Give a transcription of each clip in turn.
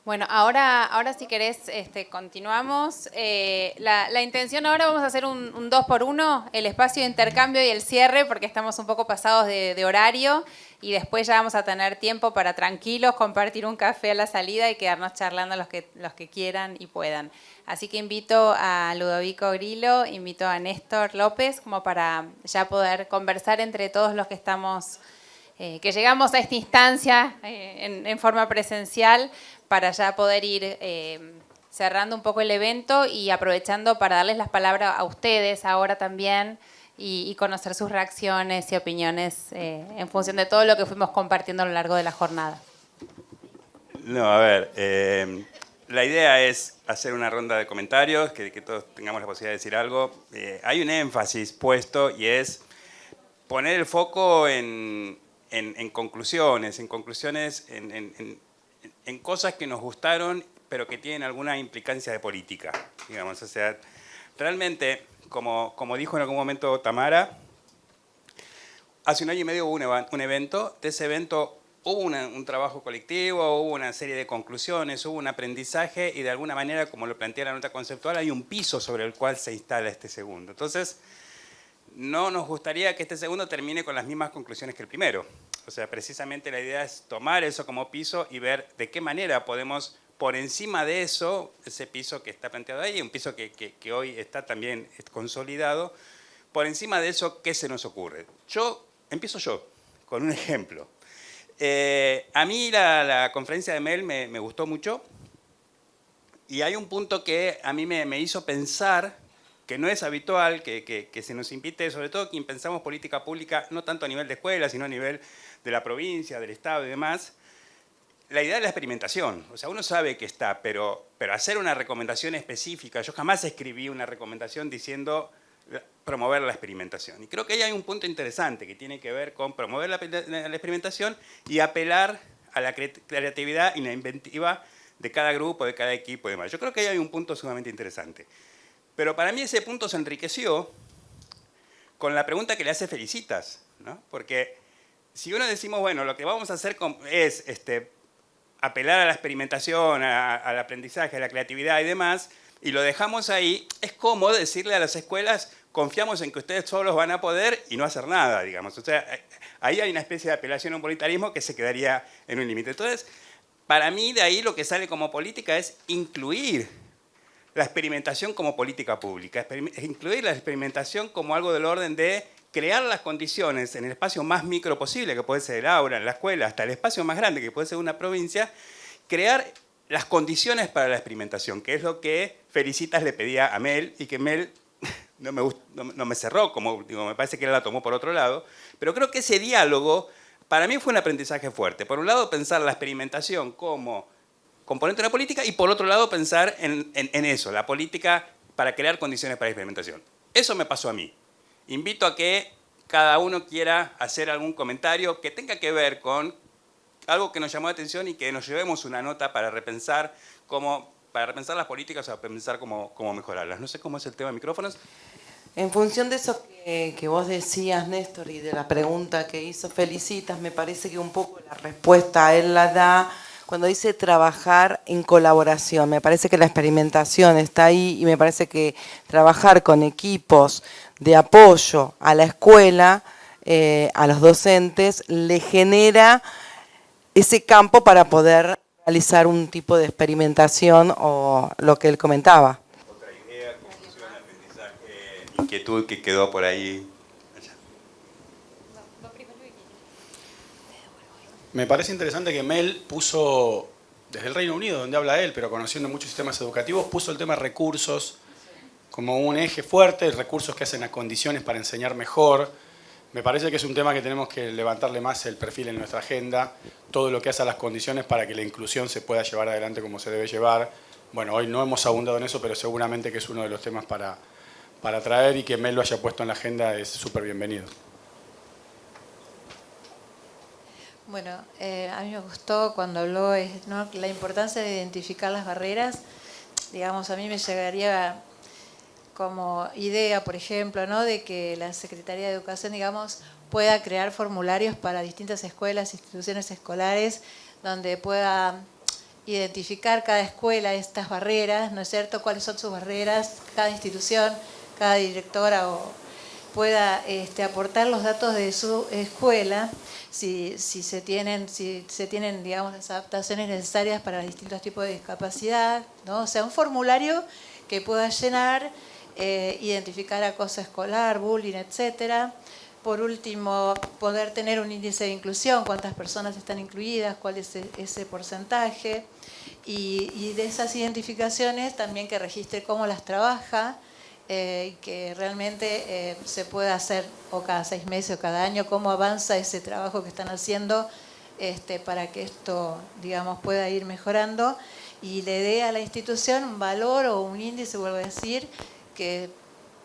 Bueno, ahora si querés, continuamos. La intención ahora vamos a hacer un 2 por 1, el espacio de intercambio y el cierre, porque estamos un poco pasados de horario y después ya vamos a tener tiempo para tranquilos compartir un café a la salida y quedarnos charlando los que quieran y puedan. Así que invito a Ludovico Grillo, invito a Néstor López, como para ya poder conversar entre todos los que estamos, que llegamos a esta instancia en forma presencial, para ya poder ir cerrando un poco el evento y aprovechando para darles las palabras a ustedes ahora también y conocer sus reacciones y opiniones en función de todo lo que fuimos compartiendo a lo largo de la jornada. No, a ver, la idea es hacer una ronda de comentarios, que todos tengamos la posibilidad de decir algo. Hay un énfasis puesto y es poner el foco en conclusiones, en cosas que nos gustaron, pero que tienen alguna implicancia de política, digamos. O sea, realmente, como dijo en algún momento Tamara, hace un año y medio hubo un evento. De ese evento hubo un trabajo colectivo, hubo una serie de conclusiones, hubo un aprendizaje y de alguna manera, como lo plantea la nota conceptual, hay un piso sobre el cual se instala este segundo. Entonces, no nos gustaría que este segundo termine con las mismas conclusiones que el primero. O sea, precisamente la idea es tomar eso como piso y ver de qué manera podemos, por encima de eso, ese piso que está planteado ahí, un piso que hoy está también consolidado, por encima de eso, ¿qué se nos ocurre? Empiezo yo, con un ejemplo. A mí la conferencia de Mel me gustó mucho y hay un punto que a mí me hizo pensar que no es habitual que se nos invite, sobre todo quien pensamos política pública, no tanto a nivel de escuela, sino a nivel de la provincia, del Estado y demás, la idea de la experimentación. O sea, uno sabe que está, pero hacer una recomendación específica, yo jamás escribí una recomendación diciendo promover la experimentación. Y creo que ahí hay un punto interesante que tiene que ver con promover la experimentación y apelar a la creatividad y la inventiva de cada grupo, de cada equipo y demás. Yo creo que ahí hay un punto sumamente interesante. Pero para mí ese punto se enriqueció con la pregunta que le hace Felicitas, ¿no? Porque si uno decimos, bueno, lo que vamos a hacer es apelar a la experimentación, al aprendizaje, a la creatividad y demás, y lo dejamos ahí, es como decirle a las escuelas, confiamos en que ustedes solos van a poder y no hacer nada, digamos. O sea, ahí hay una especie de apelación a un voluntarismo que se quedaría en un límite. Entonces, para mí de ahí lo que sale como política es incluir la experimentación como política pública, incluir la experimentación como algo del orden de crear las condiciones en el espacio más micro posible, que puede ser el aula, en la escuela, hasta el espacio más grande, que puede ser una provincia, crear las condiciones para la experimentación, que es lo que Felicitas le pedía a Mel y que Mel no me cerró, como digo, me parece que él la tomó por otro lado, pero creo que ese diálogo para mí fue un aprendizaje fuerte. Por un lado, pensar la experimentación como componente de la política y por otro lado pensar en eso, la política para crear condiciones para la experimentación. Eso me pasó a mí. Invito a que cada uno quiera hacer algún comentario que tenga que ver con algo que nos llamó la atención y que nos llevemos una nota para repensar las políticas o para pensar cómo mejorarlas. No sé cómo es el tema de micrófonos. En función de eso que vos decías, Néstor, y de la pregunta que hizo Felicitas, me parece que un poco la respuesta a él la da cuando dice trabajar en colaboración. Me parece que la experimentación está ahí y me parece que trabajar con equipos de apoyo a la escuela, a los docentes, le genera ese campo para poder realizar un tipo de experimentación o lo que él comentaba. Otra idea, conclusión, aprendizaje, inquietud que quedó por ahí. Me parece interesante que Mel puso, desde el Reino Unido, donde habla él, pero conociendo muchos sistemas educativos, puso el tema de recursos como un eje fuerte, recursos que hacen a condiciones para enseñar mejor. Me parece que es un tema que tenemos que levantarle más el perfil en nuestra agenda, todo lo que hace a las condiciones para que la inclusión se pueda llevar adelante como se debe llevar. Bueno, hoy no hemos abundado en eso, pero seguramente que es uno de los temas para traer, y que Mel lo haya puesto en la agenda es súper bienvenido. Bueno, a mí me gustó cuando habló, ¿no?, la importancia de identificar las barreras. Digamos, a mí me llegaría como idea, por ejemplo, ¿no?, de que la Secretaría de Educación, digamos, pueda crear formularios para distintas escuelas, instituciones escolares, donde pueda identificar cada escuela estas barreras, ¿no es cierto? ¿Cuáles son sus barreras? Cada institución, cada directora pueda aportar los datos de su escuela, si se tienen, digamos, las adaptaciones necesarias para distintos tipos de discapacidad, ¿no? O sea, un formulario que pueda llenar, identificar acoso escolar, bullying, etcétera. Por último, poder tener un índice de inclusión, cuántas personas están incluidas, cuál es ese porcentaje, y de esas identificaciones también que registre cómo las trabaja, que realmente se pueda hacer o cada 6 meses o cada año, cómo avanza ese trabajo que están haciendo para que esto, digamos, pueda ir mejorando y le dé a la institución un valor o un índice, vuelvo a decir, que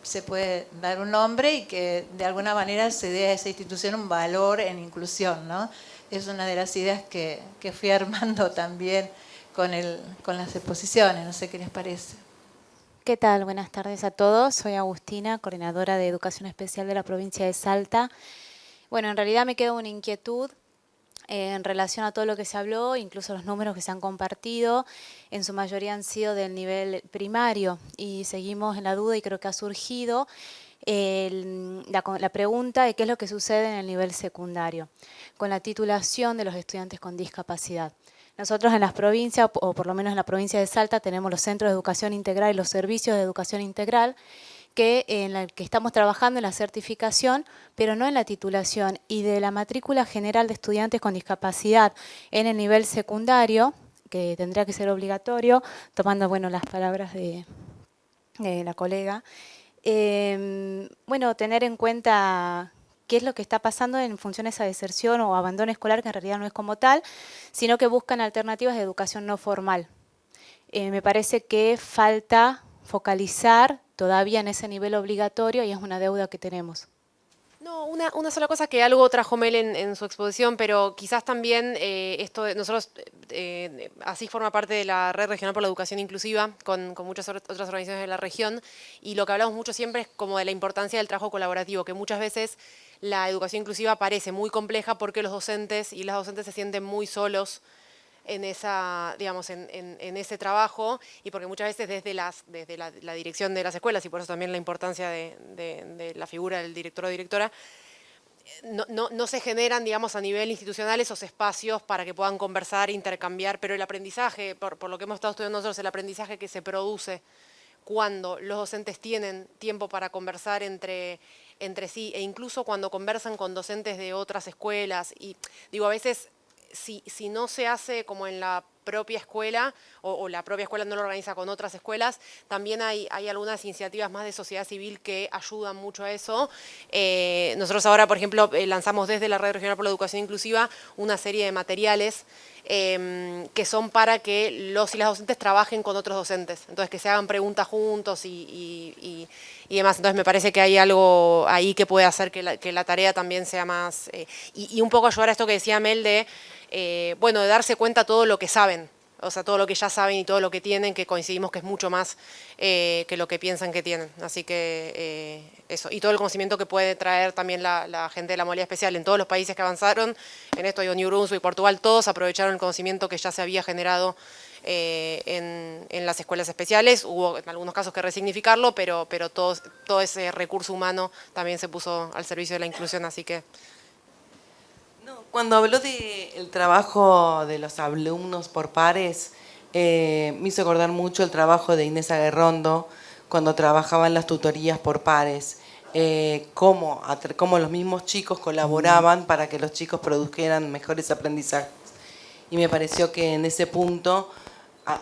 se puede dar un nombre y que de alguna manera se dé a esa institución un valor en inclusión, ¿no? Es una de las ideas que fui armando también con las exposiciones, no sé qué les parece. ¿Qué tal? Buenas tardes a todos. Soy Agustina, coordinadora de Educación Especial de la provincia de Salta. Bueno, en realidad me queda una inquietud en relación a todo lo que se habló, incluso los números que se han compartido, en su mayoría han sido del nivel primario y seguimos en la duda y creo que ha surgido la pregunta de qué es lo que sucede en el nivel secundario con la titulación de los estudiantes con discapacidad. Nosotros en las provincias, o por lo menos en la provincia de Salta, tenemos los centros de educación integral y los servicios de educación integral, en la que estamos trabajando en la certificación, pero no en la titulación. Y de la matrícula general de estudiantes con discapacidad en el nivel secundario, que tendría que ser obligatorio, tomando las palabras de la colega, tener en cuenta qué es lo que está pasando en función a esa deserción o abandono escolar, que en realidad no es como tal, sino que buscan alternativas de educación no formal. Me parece que falta focalizar todavía en ese nivel obligatorio y es una deuda que tenemos. No, una sola cosa que algo trajo Mel en su exposición, pero quizás también nosotros, así forma parte de la Red Regional por la Educación Inclusiva, con muchas otras organizaciones de la región, y lo que hablamos mucho siempre es como de la importancia del trabajo colaborativo, que muchas veces la educación inclusiva parece muy compleja porque los docentes y las docentes se sienten muy solos en en ese trabajo, y porque muchas veces desde la dirección de las escuelas, y por eso también la importancia de la figura del director o directora, no se generan, a nivel institucional esos espacios para que puedan conversar, intercambiar, pero el aprendizaje, por lo que hemos estado estudiando nosotros, el aprendizaje que se produce cuando los docentes tienen tiempo para conversar entre sí, e incluso cuando conversan con docentes de otras escuelas, y a veces si no se hace como en la propia escuela, o la propia escuela no lo organiza con otras escuelas, también hay algunas iniciativas más de sociedad civil que ayudan mucho a eso. Nosotros ahora, por ejemplo, lanzamos desde la Red Regional por la Educación Inclusiva una serie de materiales que son para que los y las docentes trabajen con otros docentes, entonces que se hagan preguntas juntos y demás. Entonces me parece que hay algo ahí que puede hacer que la tarea también sea más, y un poco ayudar a esto que decía Mel de darse cuenta todo lo que saben, o sea, todo lo que ya saben y todo lo que tienen, que coincidimos que es mucho más que lo que piensan que tienen. Así que eso, y todo el conocimiento que puede traer también la gente de la modalidad especial en todos los países que avanzaron, en esto New Brunswick y Portugal, todos aprovecharon el conocimiento que ya se había generado en las escuelas especiales. Hubo en algunos casos que resignificarlo, pero todo ese recurso humano también se puso al servicio de la inclusión, así que... Cuando habló del trabajo de los alumnos por pares, me hizo acordar mucho el trabajo de Inés Aguerrondo cuando trabajaba en las tutorías por pares, cómo los mismos chicos colaboraban para que los chicos produjeran mejores aprendizajes. Y me pareció que en ese punto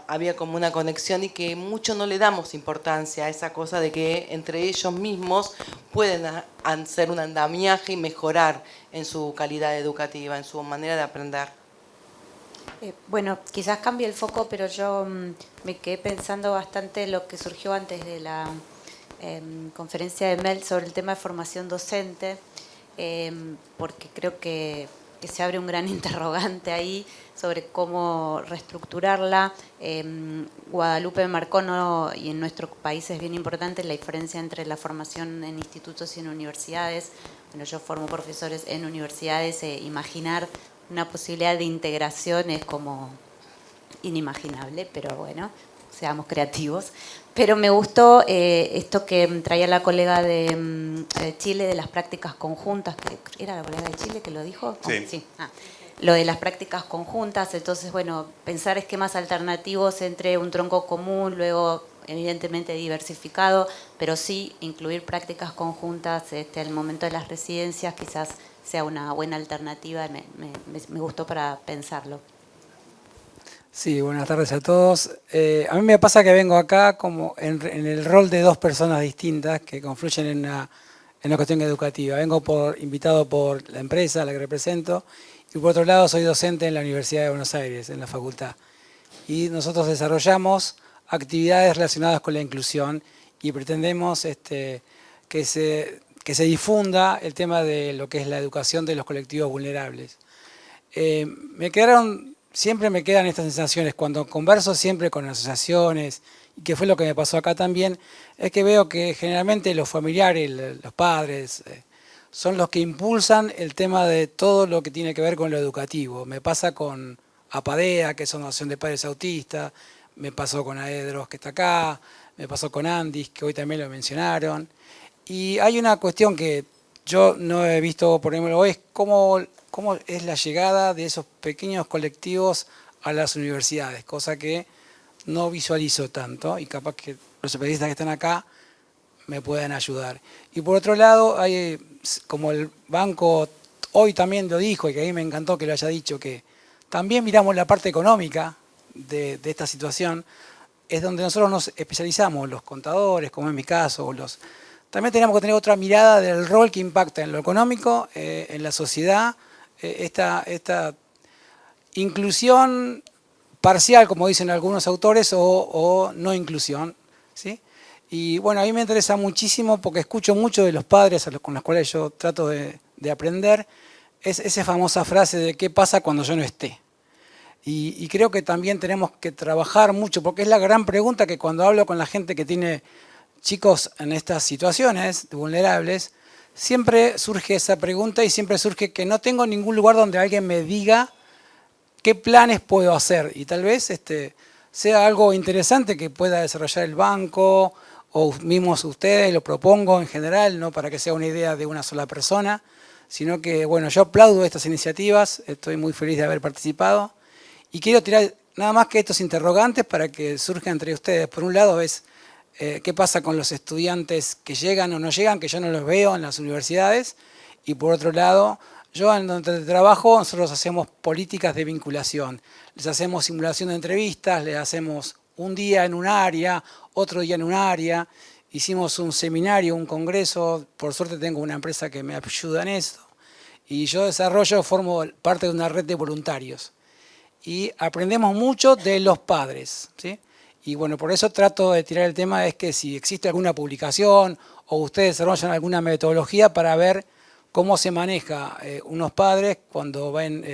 había como una conexión y que mucho no le damos importancia a esa cosa de que entre ellos mismos pueden hacer un andamiaje y mejorar en su calidad educativa, en su manera de aprender. Quizás cambie el foco, pero yo me quedé pensando bastante en lo que surgió antes de la conferencia de Mel sobre el tema de formación docente, porque creo que se abre un gran interrogante ahí sobre cómo reestructurarla. Guadalupe marcó, y en nuestro país es bien importante, la diferencia entre la formación en institutos y en universidades. Bueno, yo formo profesores en universidades, imaginar una posibilidad de integración es como inimaginable, pero bueno, seamos creativos. Pero me gustó esto que traía la colega de Chile, de las prácticas conjuntas, que era la colega de Chile que lo dijo. Sí. Sí. Lo de las prácticas conjuntas, entonces, bueno, pensar esquemas alternativos entre un tronco común, luego evidentemente diversificado, pero sí incluir prácticas conjuntas al momento de las residencias quizás sea una buena alternativa, me gustó para pensarlo. Sí, buenas tardes a todos. A mí me pasa que vengo acá como en el rol de dos personas distintas que confluyen en una cuestión educativa. Vengo invitado por la empresa a la que represento y por otro lado soy docente en la Universidad de Buenos Aires, en la facultad. Y nosotros desarrollamos actividades relacionadas con la inclusión y pretendemos que se difunda el tema de lo que es la educación de los colectivos vulnerables. Siempre me quedan estas sensaciones, cuando converso siempre con asociaciones, y que fue lo que me pasó acá también, es que veo que generalmente los familiares, los padres, son los que impulsan el tema de todo lo que tiene que ver con lo educativo. Me pasa con APADEA, que es una asociación de padres autistas, me pasó con AEDROS, que está acá, me pasó con ANDIS, que hoy también lo mencionaron. Y hay una cuestión que yo no he visto, por ejemplo, es cómo es la llegada de esos pequeños colectivos a las universidades, cosa que no visualizo tanto y capaz que los especialistas que están acá me puedan ayudar. Y por otro lado, hay, como el banco hoy también lo dijo, y que a mí me encantó que lo haya dicho, que también miramos la parte económica de esta situación, es donde nosotros nos especializamos, los contadores, como en mi caso, también tenemos que tener otra mirada del rol que impacta en lo económico, en la sociedad, esta inclusión parcial, como dicen algunos autores, o no inclusión, ¿sí? Y bueno, a mí me interesa muchísimo porque escucho mucho de los padres con los cuales yo trato de aprender, es esa famosa frase de ¿qué pasa cuando yo no esté? Y creo que también tenemos que trabajar mucho, porque es la gran pregunta que cuando hablo con la gente que tiene chicos en estas situaciones vulnerables, siempre surge esa pregunta y siempre surge que no tengo ningún lugar donde alguien me diga qué planes puedo hacer. Y tal vez sea algo interesante que pueda desarrollar el banco o mismos ustedes, lo propongo en general, no para que sea una idea de una sola persona, sino que, bueno, yo aplaudo estas iniciativas, estoy muy feliz de haber participado y quiero tirar nada más que estos interrogantes para que surja entre ustedes. Por un lado es qué pasa con los estudiantes que llegan o no llegan, que yo no los veo en las universidades, y por otro lado, yo en donde trabajo, nosotros hacemos políticas de vinculación, les hacemos simulación de entrevistas, les hacemos un día en un área, otro día en un área, hicimos un seminario, un congreso, por suerte tengo una empresa que me ayuda en esto, y yo formo parte de una red de voluntarios, y aprendemos mucho de los padres, ¿sí? Y bueno, por eso trato de tirar el tema, es que si existe alguna publicación o ustedes desarrollan alguna metodología para ver cómo se maneja unos padres cuando ven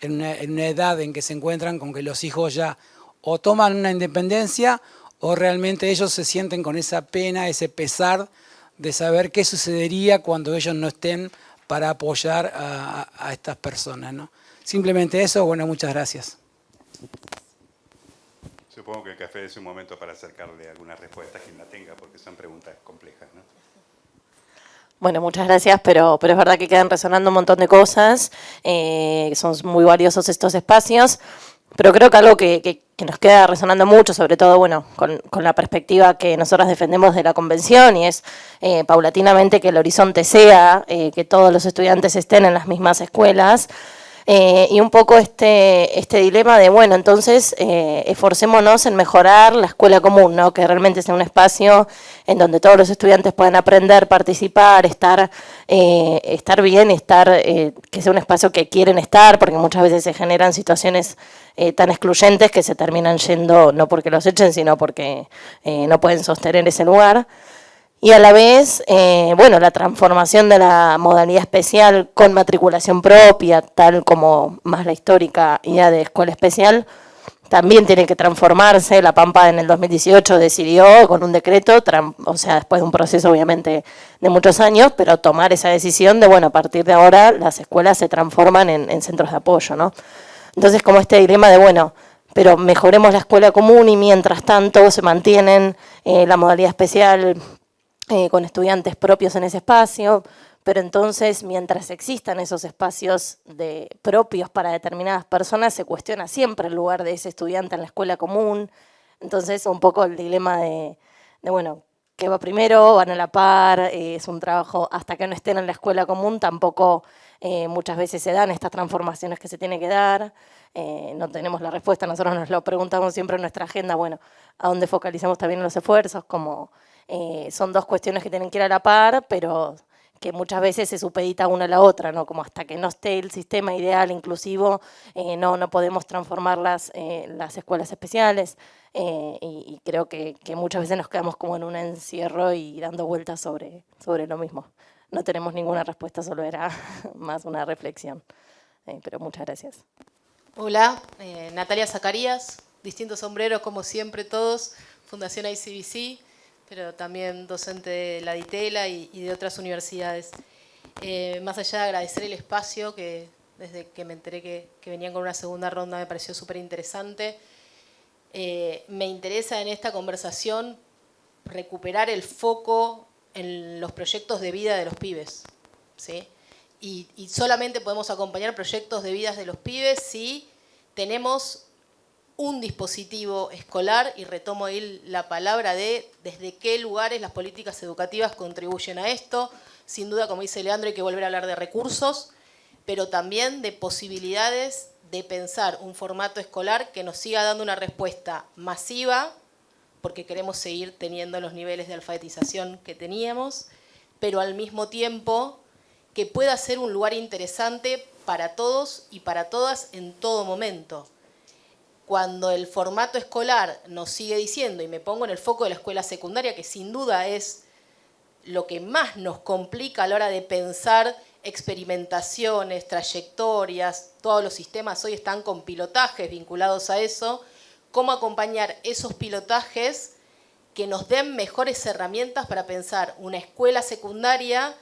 en una edad en que se encuentran con que los hijos ya o toman una independencia o realmente ellos se sienten con esa pena, ese pesar de saber qué sucedería cuando ellos no estén para apoyar a estas personas, ¿no? Simplemente eso, bueno, muchas gracias. Supongo que el café es un momento para acercarle algunas respuestas, quien la tenga, porque son preguntas complejas, ¿no? Bueno, muchas gracias, pero es verdad que quedan resonando un montón de cosas, son muy valiosos estos espacios, pero creo que algo que nos queda resonando mucho, sobre todo bueno, con la perspectiva que nosotros defendemos de la convención, y es paulatinamente que el horizonte sea que todos los estudiantes estén en las mismas escuelas, y un poco este dilema de, bueno, entonces esforcémonos en mejorar la escuela común, ¿no? Que realmente sea un espacio en donde todos los estudiantes puedan aprender, participar, estar bien, que sea un espacio que quieren estar, porque muchas veces se generan situaciones tan excluyentes que se terminan yendo, no porque los echen, sino porque no pueden sostener ese lugar. Y a la vez, bueno, la transformación de la modalidad especial con matriculación propia, tal como más la histórica idea de escuela especial, también tiene que transformarse. La Pampa en el 2018 decidió con un decreto, o sea, después de un proceso obviamente de muchos años, pero tomar esa decisión de, bueno, a partir de ahora las escuelas se transforman en centros de apoyo, ¿no? Entonces, como este dilema de, bueno, pero mejoremos la escuela común y mientras tanto se mantienen la modalidad especial con estudiantes propios en ese espacio, pero entonces mientras existan esos espacios propios para determinadas personas, se cuestiona siempre el lugar de ese estudiante en la escuela común. Entonces un poco el dilema de bueno, ¿qué va primero? ¿Van a la par? Es un trabajo, hasta que no estén en la escuela común, tampoco muchas veces se dan estas transformaciones que se tiene que dar. No tenemos la respuesta, nosotros nos lo preguntamos siempre en nuestra agenda, bueno, ¿a dónde focalizamos también los esfuerzos? Como son dos cuestiones que tienen que ir a la par, pero que muchas veces se supedita una a la otra, ¿no? Como hasta que no esté el sistema ideal, inclusivo, no podemos transformar las escuelas especiales. Y creo que muchas veces nos quedamos como en un encierro y dando vueltas sobre lo mismo. No tenemos ninguna respuesta, solo era más una reflexión. Pero muchas gracias. Hola, Natalia Zacarías, distintos sombreros como siempre todos, Fundación ICBC, pero también docente de la DITELA y de otras universidades. Más allá de agradecer el espacio, que desde que me enteré que venían con una segunda ronda me pareció súper interesante, me interesa en esta conversación recuperar el foco en los proyectos de vida de los pibes, ¿sí? Y solamente podemos acompañar proyectos de vida de los pibes si tenemos un dispositivo escolar, y retomo ahí la palabra de desde qué lugares las políticas educativas contribuyen a esto. Sin duda, como dice Leandro, hay que volver a hablar de recursos, pero también de posibilidades de pensar un formato escolar que nos siga dando una respuesta masiva, porque queremos seguir teniendo los niveles de alfabetización que teníamos, pero al mismo tiempo que pueda ser un lugar interesante para todos y para todas en todo momento. Cuando el formato escolar nos sigue diciendo, y me pongo en el foco de la escuela secundaria, que sin duda es lo que más nos complica a la hora de pensar experimentaciones, trayectorias, todos los sistemas hoy están con pilotajes vinculados a eso, cómo acompañar esos pilotajes que nos den mejores herramientas para pensar una escuela secundaria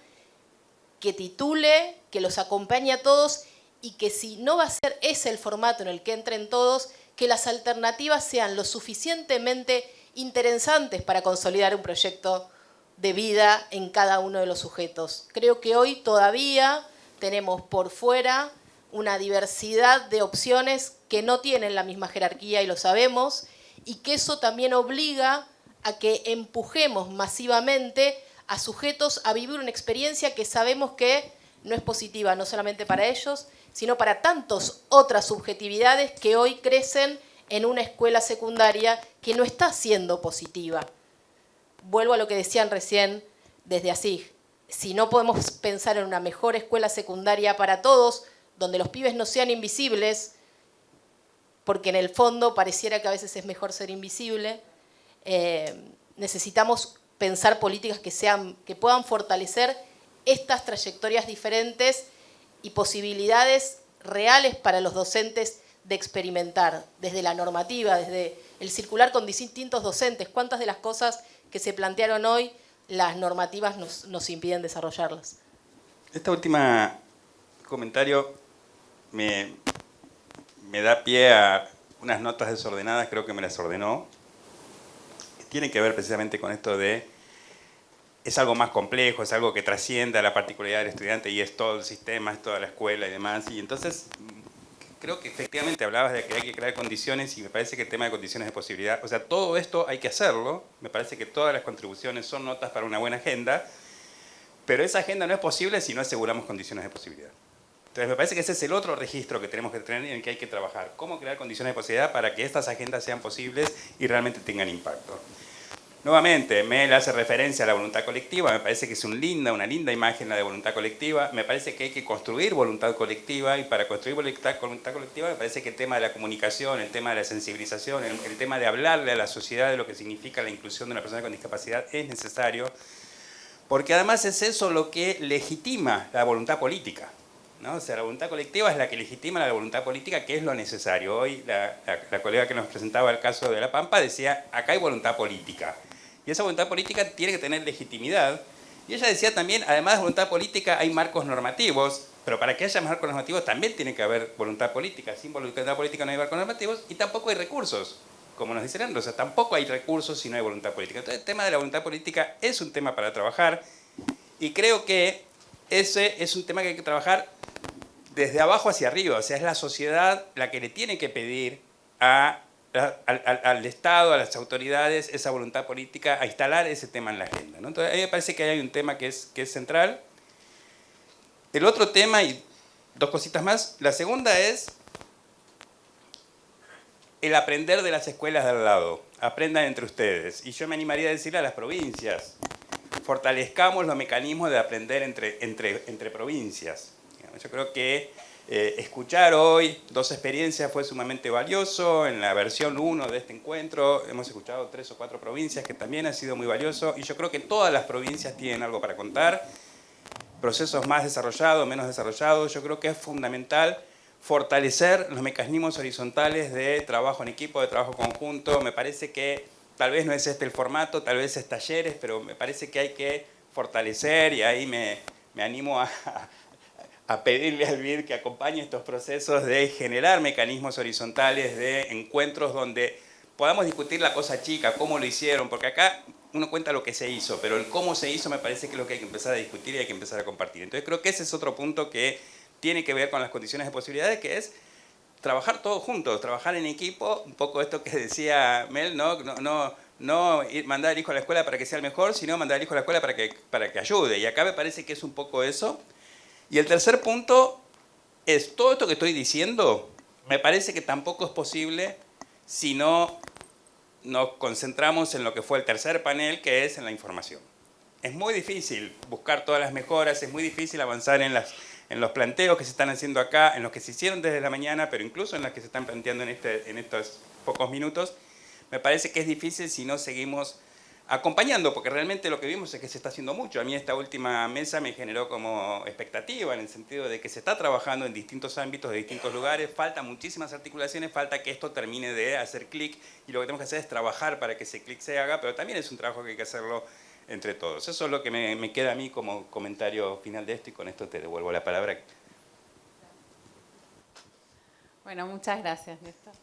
que titule, que los acompañe a todos, y que si no va a ser ese el formato en el que entren todos, que las alternativas sean lo suficientemente interesantes para consolidar un proyecto de vida en cada uno de los sujetos. Creo que hoy todavía tenemos por fuera una diversidad de opciones que no tienen la misma jerarquía, y lo sabemos, y que eso también obliga a que empujemos masivamente a sujetos a vivir una experiencia que sabemos que no es positiva, no solamente para ellos, sino para tantas otras subjetividades que hoy crecen en una escuela secundaria que no está siendo positiva. Vuelvo a lo que decían recién desde ASIG. Si no podemos pensar en una mejor escuela secundaria para todos, donde los pibes no sean invisibles, porque en el fondo pareciera que a veces es mejor ser invisible, necesitamos pensar políticas que puedan fortalecer estas trayectorias diferentes y posibilidades reales para los docentes de experimentar, desde la normativa, desde el circular con distintos docentes. ¿Cuántas de las cosas que se plantearon hoy las normativas nos impiden desarrollarlas? Esta última comentario me da pie a unas notas desordenadas, creo que me las ordenó. Tiene que ver precisamente con esto de es algo más complejo, es algo que trasciende a la particularidad del estudiante y es todo el sistema, es toda la escuela y demás. Y entonces creo que efectivamente hablabas de que hay que crear condiciones, y me parece que el tema de condiciones de posibilidad, o sea, todo esto hay que hacerlo. Me parece que todas las contribuciones son notas para una buena agenda, pero esa agenda no es posible si no aseguramos condiciones de posibilidad. Entonces me parece que ese es el otro registro que tenemos que tener y en el que hay que trabajar. Cómo crear condiciones de posibilidad para que estas agendas sean posibles y realmente tengan impacto. Nuevamente, Mel hace referencia a la voluntad colectiva. Me parece que es una linda imagen la de voluntad colectiva. Me parece que hay que construir voluntad colectiva, y para construir voluntad colectiva me parece que el tema de la comunicación, el tema de la sensibilización, el tema de hablarle a la sociedad de lo que significa la inclusión de una persona con discapacidad es necesario, porque además es eso lo que legitima la voluntad política, ¿no? O sea, la voluntad colectiva es la que legitima la voluntad política, que es lo necesario. Hoy la colega que nos presentaba el caso de La Pampa decía, acá hay voluntad política. Y esa voluntad política tiene que tener legitimidad. Y ella decía también, además de voluntad política, hay marcos normativos. Pero para que haya marcos normativos también tiene que haber voluntad política. Sin voluntad política no hay marcos normativos y tampoco hay recursos, como nos dice Leandro. O sea, tampoco hay recursos si no hay voluntad política. Entonces el tema de la voluntad política es un tema para trabajar y creo que ese es un tema que hay que trabajar desde abajo hacia arriba. O sea, es la sociedad la que le tiene que pedir al Estado, a las autoridades, esa voluntad política, a instalar ese tema en la agenda, ¿no? Entonces, a mí me parece que hay un tema que es central. El otro tema, y dos cositas más, la segunda es el aprender de las escuelas de al lado. Aprendan entre ustedes. Y yo me animaría a decirle a las provincias, fortalezcamos los mecanismos de aprender entre provincias. Yo creo que escuchar hoy 2 experiencias fue sumamente valioso. En la versión 1 de este encuentro hemos escuchado 3 o 4 provincias, que también ha sido muy valioso. Y yo creo que todas las provincias tienen algo para contar. Procesos más desarrollados, menos desarrollados. Yo creo que es fundamental fortalecer los mecanismos horizontales de trabajo en equipo, de trabajo conjunto. Me parece que tal vez no es este el formato, tal vez es talleres, pero me parece que hay que fortalecer y ahí me animo a pedirle al BID que acompañe estos procesos de generar mecanismos horizontales de encuentros donde podamos discutir la cosa chica, cómo lo hicieron, porque acá uno cuenta lo que se hizo, pero el cómo se hizo me parece que es lo que hay que empezar a discutir y hay que empezar a compartir. Entonces creo que ese es otro punto que tiene que ver con las condiciones de posibilidades, que es trabajar todos juntos, trabajar en equipo, un poco esto que decía Mel, no mandar al hijo a la escuela para que sea el mejor, sino mandar al hijo a la escuela para que ayude. Y acá me parece que es un poco eso. Y el tercer punto es, todo esto que estoy diciendo, me parece que tampoco es posible si no nos concentramos en lo que fue el tercer panel, que es en la información. Es muy difícil buscar todas las mejoras, es muy difícil avanzar en los planteos que se están haciendo acá, en los que se hicieron desde la mañana, pero incluso en las que se están planteando en estos pocos minutos. Me parece que es difícil si no seguimos acompañando, porque realmente lo que vimos es que se está haciendo mucho. A mí esta última mesa me generó como expectativa, en el sentido de que se está trabajando en distintos ámbitos, de distintos lugares, faltan muchísimas articulaciones, falta que esto termine de hacer clic, y lo que tenemos que hacer es trabajar para que ese clic se haga, pero también es un trabajo que hay que hacerlo entre todos. Eso es lo que me queda a mí como comentario final de esto, y con esto te devuelvo la palabra. Bueno, muchas gracias, Néstor.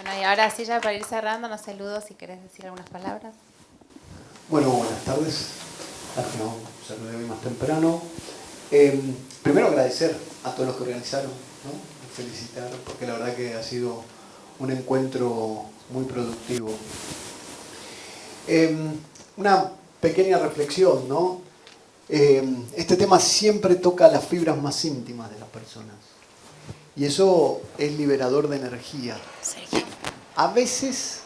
Bueno, y ahora sí, ya para ir cerrando, nos saludo si querés decir algunas palabras. Bueno, buenas tardes. No, saludé hoy más temprano. Primero agradecer a todos los que organizaron, ¿no? Felicitar, porque la verdad que ha sido un encuentro muy productivo. Una pequeña reflexión, ¿no? Este tema siempre toca las fibras más íntimas de las personas. Y eso es liberador de energía. A veces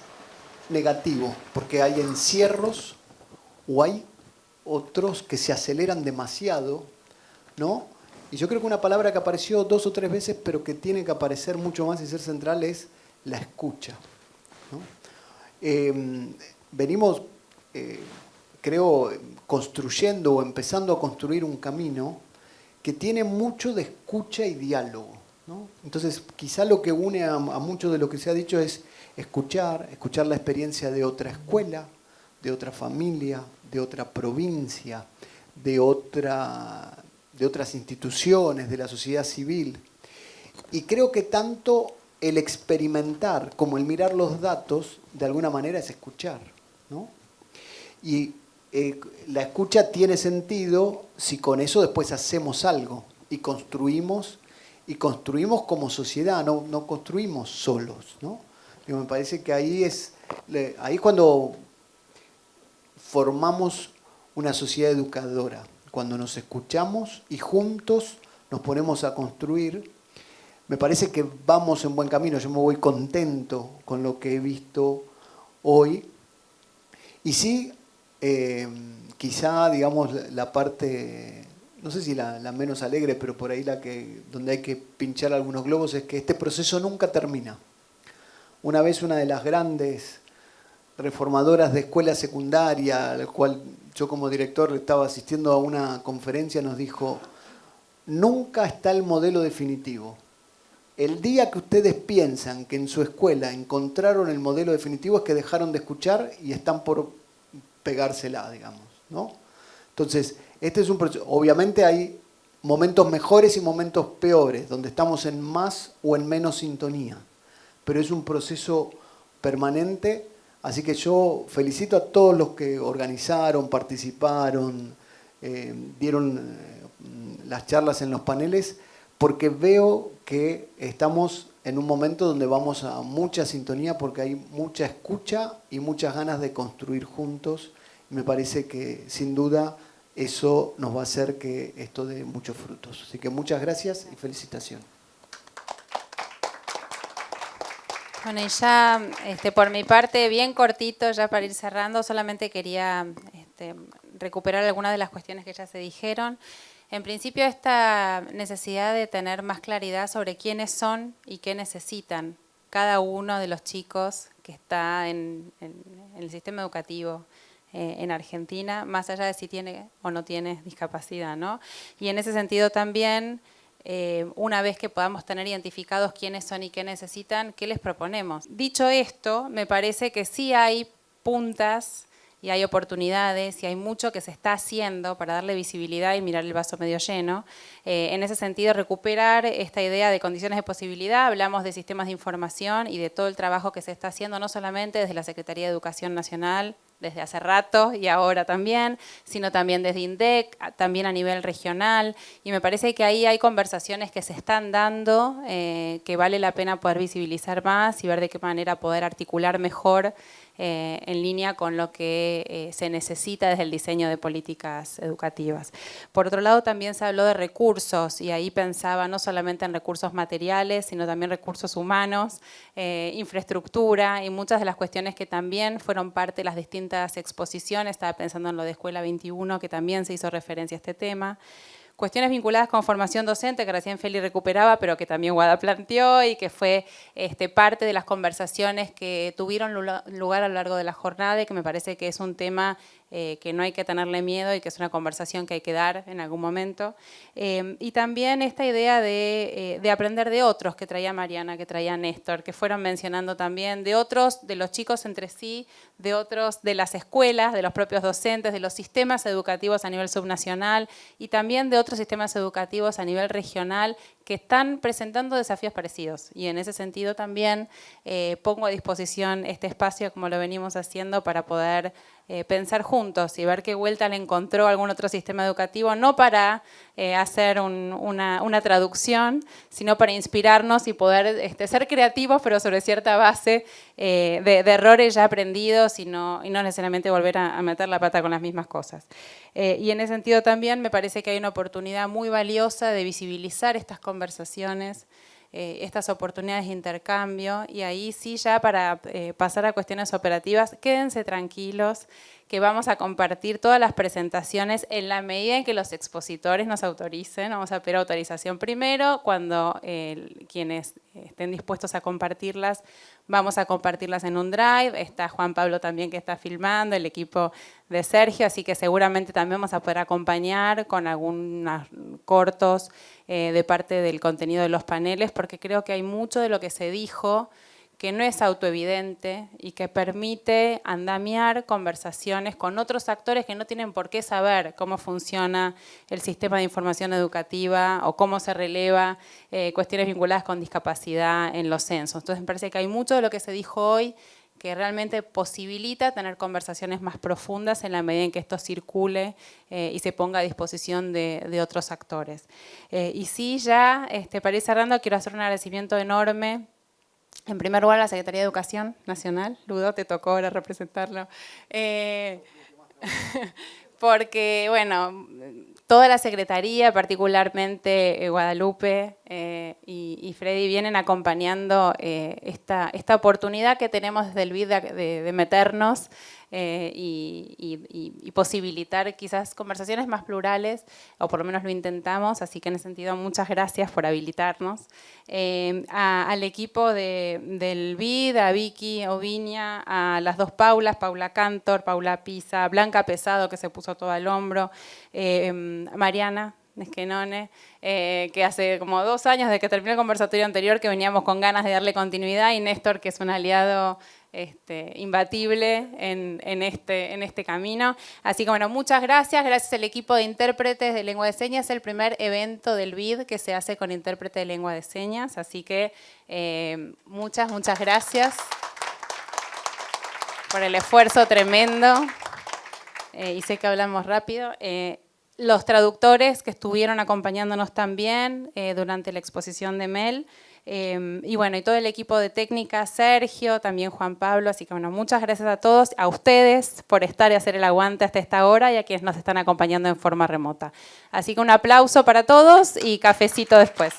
negativo, porque hay encierros o hay otros que se aceleran demasiado, ¿no? Y yo creo que una palabra que apareció 2 o 3 veces, pero que tiene que aparecer mucho más y ser central, es la escucha, ¿no? Venimos, creo, construyendo o empezando a construir un camino que tiene mucho de escucha y diálogo, ¿no? Entonces, quizá lo que une a mucho de lo que se ha dicho es escuchar la experiencia de otra escuela, de otra familia, de otra provincia, de otras instituciones, de la sociedad civil. Y creo que tanto el experimentar como el mirar los datos, de alguna manera es escuchar, ¿no? Y la escucha tiene sentido si con eso después hacemos algo y construimos como sociedad, no construimos solos, ¿no? Me parece que ahí es cuando formamos una sociedad educadora, cuando nos escuchamos y juntos nos ponemos a construir. Me parece que vamos en buen camino. Yo me voy contento con lo que he visto hoy. Y sí, quizá, digamos, la parte, no sé si la menos alegre, pero por ahí donde hay que pinchar algunos globos, es que este proceso nunca termina. Una vez una de las grandes reformadoras de escuela secundaria, a la cual yo como director estaba asistiendo a una conferencia, nos dijo: nunca está el modelo definitivo. El día que ustedes piensan que en su escuela encontraron el modelo definitivo es que dejaron de escuchar y están por pegársela, digamos, ¿no? Entonces, Este es un proceso, obviamente hay momentos mejores y momentos peores, donde estamos en más o en menos sintonía, pero es un proceso permanente, así que yo felicito a todos los que organizaron, participaron, dieron las charlas en los paneles, porque veo que estamos en un momento donde vamos a mucha sintonía, porque hay mucha escucha y muchas ganas de construir juntos. Me parece que sin duda eso nos va a hacer que esto dé muchos frutos. Así que muchas gracias y felicitaciones. Bueno, y ya por mi parte, bien cortito, ya para ir cerrando, solamente quería recuperar algunas de las cuestiones que ya se dijeron. En principio, esta necesidad de tener más claridad sobre quiénes son y qué necesitan cada uno de los chicos que está en el sistema educativo en Argentina, más allá de si tiene o no tiene discapacidad, ¿no? Y en ese sentido también, una vez que podamos tener identificados quiénes son y qué necesitan, ¿qué les proponemos? Dicho esto, me parece que sí hay puntas y hay oportunidades y hay mucho que se está haciendo para darle visibilidad y mirar el vaso medio lleno. En ese sentido, recuperar esta idea de condiciones de posibilidad, hablamos de sistemas de información y de todo el trabajo que se está haciendo, no solamente desde la Secretaría de Educación Nacional, desde hace rato y ahora también, sino también desde INDEC, también a nivel regional, y me parece que ahí hay conversaciones que se están dando, que vale la pena poder visibilizar más y ver de qué manera poder articular mejor en línea con lo que se necesita desde el diseño de políticas educativas. Por otro lado, también se habló de recursos, y ahí pensaba no solamente en recursos materiales, sino también recursos humanos, infraestructura y muchas de las cuestiones que también fueron parte de las distintas exposiciones. Estaba pensando en lo de Escuela 21, que también se hizo referencia a este tema. Cuestiones vinculadas con formación docente, que recién Feli recuperaba, pero que también Guada planteó y que fue parte de las conversaciones que tuvieron lugar a lo largo de la jornada, y que me parece que es un tema que no hay que tenerle miedo y que es una conversación que hay que dar en algún momento. Y también esta idea de aprender de otros que traía Mariana, que traía Néstor, que fueron mencionando también, de otros, de los chicos entre sí, de otros, de las escuelas, de los propios docentes, de los sistemas educativos a nivel subnacional y también de otros sistemas educativos a nivel regional que están presentando desafíos parecidos. Y en ese sentido también pongo a disposición este espacio, como lo venimos haciendo, para poder pensar juntos y ver qué vuelta le encontró algún otro sistema educativo, no para hacer una traducción, sino para inspirarnos y poder ser creativos, pero sobre cierta base de errores ya aprendidos y no necesariamente volver a meter la pata con las mismas cosas. Y en ese sentido también me parece que hay una oportunidad muy valiosa de visibilizar estas conversaciones, estas oportunidades de intercambio, y ahí sí, ya para pasar a cuestiones operativas, quédense tranquilos que vamos a compartir todas las presentaciones en la medida en que los expositores nos autoricen. Vamos a pedir autorización primero, cuando quienes estén dispuestos a compartirlas, vamos a compartirlas en un drive. Está Juan Pablo también, que está filmando, el equipo de Sergio, así que seguramente también vamos a poder acompañar con algunos cortos de parte del contenido de los paneles, porque creo que hay mucho de lo que se dijo que no es autoevidente y que permite andamiar conversaciones con otros actores que no tienen por qué saber cómo funciona el sistema de información educativa o cómo se releva cuestiones vinculadas con discapacidad en los censos. Entonces me parece que hay mucho de lo que se dijo hoy que realmente posibilita tener conversaciones más profundas en la medida en que esto circule y se ponga a disposición de otros actores. Y sí, ya para ir cerrando, quiero hacer un agradecimiento enorme. En primer lugar, a la Secretaría de Educación Nacional. Ludo, te tocó ahora representarlo. Porque, bueno, toda la Secretaría, particularmente Guadalupe y Freddy, vienen acompañando esta oportunidad que tenemos desde el BID de meternos y posibilitar quizás conversaciones más plurales, o por lo menos lo intentamos, así que en ese sentido muchas gracias por habilitarnos. Al equipo del BID, a Vicky Oviña, a las dos Paulas, Paula Cantor, Paula Pisa, Blanca Pesado, que se puso todo al hombro, Mariana Nesquenone, que hace como 2 años de que terminó el conversatorio anterior que veníamos con ganas de darle continuidad, y Néstor, que es un aliado imbatible en este camino. Así que bueno, muchas gracias. Gracias al equipo de intérpretes de lengua de señas. Es el primer evento del BID que se hace con intérprete de lengua de señas. Así que muchas gracias por el esfuerzo tremendo. Y sé que hablamos rápido. Los traductores que estuvieron acompañándonos también durante la exposición de Mel. Y bueno, y todo el equipo de técnica, Sergio, también Juan Pablo. Así que bueno, muchas gracias a todos, a ustedes por estar y hacer el aguante hasta esta hora y a quienes nos están acompañando en forma remota. Así que un aplauso para todos y cafecito después.